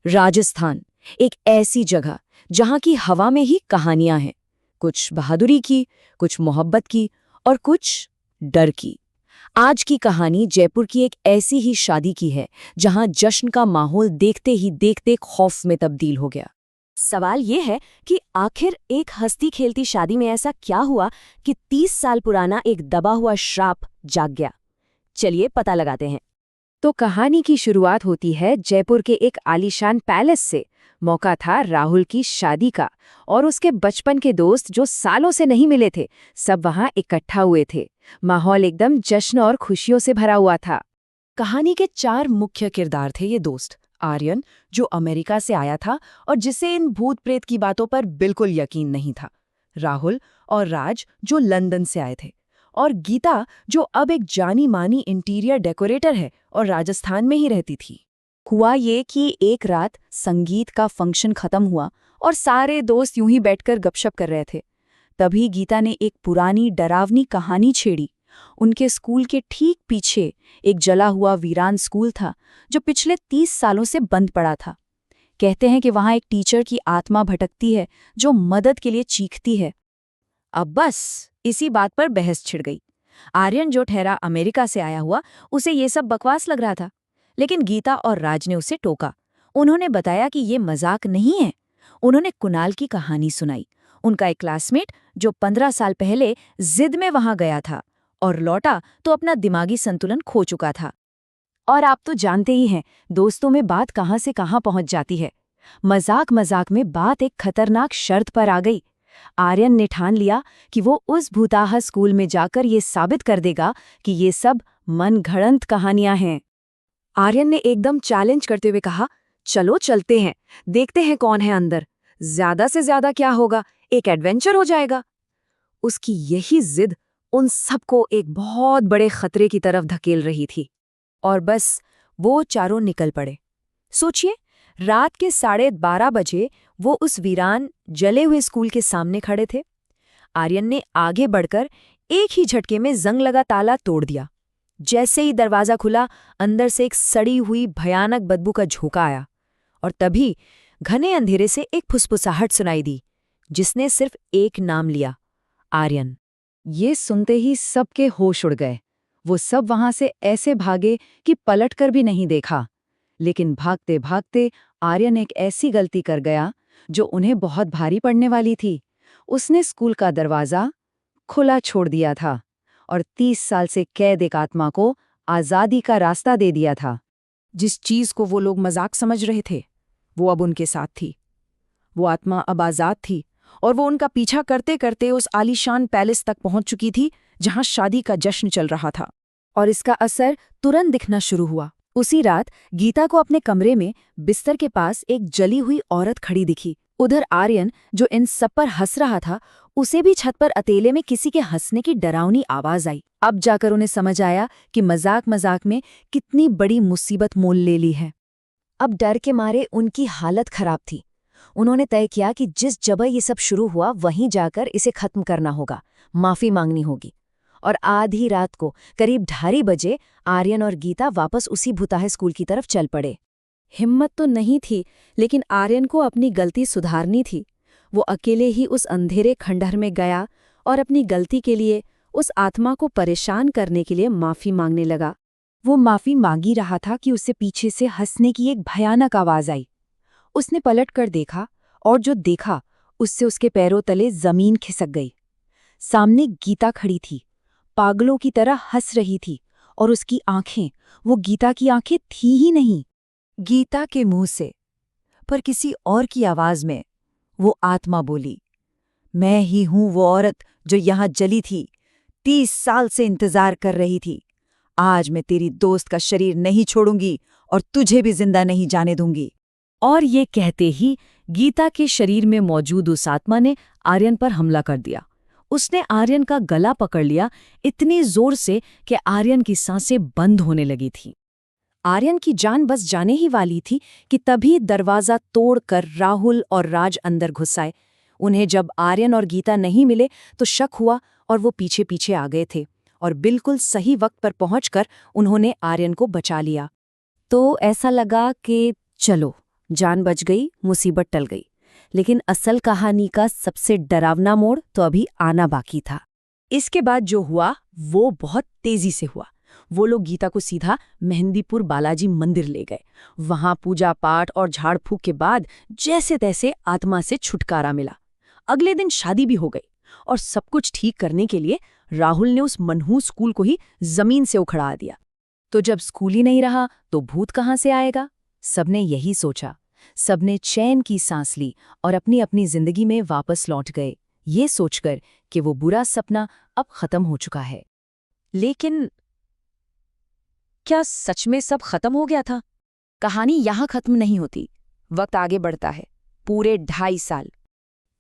राजस्थान, एक ऐसी जगह जहां की हवा में ही कहानियां हैं, कुछ बहादुरी की, कुछ मोहब्बत की और कुछ डर की। आज की कहानी जयपुर की एक ऐसी ही शादी की है जहां जश्न का माहौल देखते ही देखते खौफ में तब्दील हो गया। सवाल ये है कि आखिर एक हंसती खेलती शादी में ऐसा क्या हुआ कि 30 साल पुराना एक दबा हुआ श्राप जाग गया। चलिए पता लगाते हैं। तो कहानी की शुरुआत होती है जयपुर के एक आलीशान पैलेस से। मौका था राहुल की शादी का और उसके बचपन के दोस्त जो सालों से नहीं मिले थे, सब वहां इकट्ठा हुए थे। माहौल एकदम जश्न और खुशियों से भरा हुआ था। कहानी के 4 मुख्य किरदार थे ये दोस्त। आर्यन, जो अमेरिका से आया था और जिसे इन भूत प्रेत की बातों पर बिल्कुल यकीन नहीं था। राहुल और राज, जो लंदन से आए थे। और गीता, जो अब एक जानी मानी इंटीरियर डेकोरेटर है और राजस्थान में ही रहती थी। हुआ ये कि एक रात संगीत का फंक्शन खत्म हुआ और सारे दोस्त यूं ही बैठकर गपशप कर रहे थे। तभी गीता ने एक पुरानी डरावनी कहानी छेड़ी। उनके स्कूल के ठीक पीछे एक जला हुआ वीरान स्कूल था जो पिछले 30 सालों से बंद पड़ा था। कहते हैं कि वहां एक टीचर की आत्मा भटकती है जो मदद के लिए चीखती है। अब बस इसी बात पर बहस छिड़ गई। आर्यन, जो ठहरा अमेरिका से आया हुआ, उसे ये सब बकवास लग रहा था, लेकिन गीता और राज ने उसे टोका। उन्होंने बताया कि ये मजाक नहीं है। उन्होंने कुणाल की कहानी सुनाई, उनका एक क्लासमेट जो 15 साल पहले जिद में वहां गया था और लौटा तो अपना दिमागी संतुलन खो चुका था। और आप तो जानते ही हैं, दोस्तों में बात कहां से कहां पहुंच जाती है। मजाक मजाक में बात एक खतरनाक शर्त पर आ गई। आर्यन ने ठान लिया कि वो उस भूताहा स्कूल में जाकर ये साबित कर देगा कि ये सब मनगढ़ंत कहानियां हैं। आर्यन ने एकदम चैलेंज करते हुए कहा, चलो चलते हैं, देखते हैं कौन है अंदर। ज्यादा से ज्यादा क्या होगा, एक एडवेंचर हो जाएगा। उसकी यही जिद उन सबको एक बहुत बड़े खतरे की तरफ धकेल रही थी। और बस वो चारों निकल पड़े। सोचिए, रात के 12:30 बजे वो उस वीरान जले हुए स्कूल के सामने खड़े थे। आर्यन ने आगे बढ़कर एक ही झटके में जंग लगा ताला तोड़ दिया। जैसे ही दरवाजा खुला, अंदर से एक सड़ी हुई भयानक बदबू का झोंका आया और तभी घने अंधेरे से एक फुसफुसाहट सुनाई दी, जिसने सिर्फ एक नाम लिया, आर्यन। ये सुनते ही सबके होश उड़ गए। वो सब वहां से ऐसे भागे कि पलटकर भी नहीं देखा। लेकिन भागते भागते आर्यन एक ऐसी गलती कर गया जो उन्हें बहुत भारी पड़ने वाली थी। उसने स्कूल का दरवाजा खुला छोड़ दिया था और 30 साल से कैद एक आत्मा को आज़ादी का रास्ता दे दिया था। जिस चीज को वो लोग मजाक समझ रहे थे, वो अब उनके साथ थी। वो आत्मा अब आज़ाद थी और वो उनका पीछा करते करते उस आलीशान पैलेस तक पहुंच चुकी थी जहां शादी का जश्न चल रहा था। और इसका असर तुरंत दिखना शुरू हुआ। उसी रात गीता को अपने कमरे में बिस्तर के पास एक जली हुई औरत खड़ी दिखी। उधर आर्यन, जो इन सब पर हंस रहा था, उसे भी छत पर अकेले में किसी के हंसने की डरावनी आवाज आई। अब जाकर उन्हें समझ आया कि मजाक मजाक में कितनी बड़ी मुसीबत मोल ले ली है। अब डर के मारे उनकी हालत खराब थी। उन्होंने तय किया कि जिस जगह ये सब शुरू हुआ वहीं जाकर इसे खत्म करना होगा, माफी मांगनी होगी। और आधी रात को करीब 2:30 बजे आर्यन और गीता वापस उसी भूताहे स्कूल की तरफ चल पड़े। हिम्मत तो नहीं थी, लेकिन आर्यन को अपनी गलती सुधारनी थी। वो अकेले ही उस अंधेरे खंडहर में गया और अपनी गलती के लिए, उस आत्मा को परेशान करने के लिए माफी मांगने लगा। वो माफी मांगी रहा था कि उससे पीछे से हंसने की एक भयानक आवाज आई। उसने पलट कर देखा और जो देखा उससे उसके पैरों तले जमीन खिसक गई। सामने गीता खड़ी थी, पागलों की तरह हंस रही थी और उसकी आंखें, वो गीता की आंखें थी ही नहीं। गीता के मुंह से, पर किसी और की आवाज में, वो आत्मा बोली, मैं ही हूं वो औरत जो यहां जली थी, 30 साल से इंतजार कर रही थी। आज मैं तेरी दोस्त का शरीर नहीं छोड़ूंगी और तुझे भी जिंदा नहीं जाने दूंगी। और ये कहते ही गीता के शरीर में मौजूद उस आत्मा ने आर्यन पर हमला कर दिया। उसने आर्यन का गला पकड़ लिया इतनी जोर से कि आर्यन की सांसें बंद होने लगी थी। आर्यन की जान बस जाने ही वाली थी कि तभी दरवाजा तोड़कर राहुल और राज अंदर घुस आए। उन्हें जब आर्यन और गीता नहीं मिले तो शक हुआ और वो पीछे पीछे आ गए थे और बिल्कुल सही वक्त पर पहुंचकर उन्होंने आर्यन को बचा लिया। तो ऐसा लगा कि चलो जान बच गई, मुसीबत टल गई। लेकिन असल कहानी का सबसे डरावना मोड़ तो अभी आना बाकी था। इसके बाद जो हुआ वो बहुत तेजी से हुआ। वो लोग गीता को सीधा मेहंदीपुर बालाजी मंदिर ले गए। वहां पूजा पाठ और झाड़ फूक के बाद जैसे तैसे आत्मा से छुटकारा मिला। अगले दिन शादी भी हो गई और सब कुछ ठीक करने के लिए राहुल ने उस मनहूस स्कूल को ही जमीन से उखड़ा दिया। तो जब स्कूल ही नहीं रहा तो भूत कहाँ से आएगा? सबने यही सोचा। सबने चैन की सांस ली और अपनी अपनी जिंदगी में वापस लौट गए, ये सोचकर कि वो बुरा सपना अब खत्म हो चुका है। लेकिन क्या सच में सब खत्म हो गया था? कहानी यहाँ खत्म नहीं होती। वक्त आगे बढ़ता है, पूरे 2.5 साल।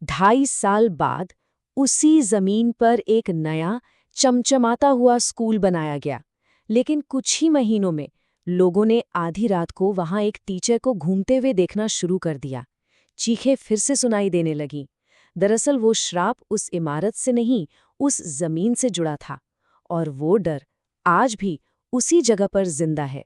2.5 साल बाद उसी जमीन पर एक नया चमचमाता हुआ स्कूल बनाया गया। लेकिन कुछ ही महीनों में लोगों ने आधी रात को वहां एक टीचर को घूमते हुए देखना शुरू कर दिया। चीखें फिर से सुनाई देने लगीं। दरअसल वो श्राप उस इमारत से नहीं, उस जमीन से जुड़ा था। और वो डर आज भी उसी जगह पर जिंदा है।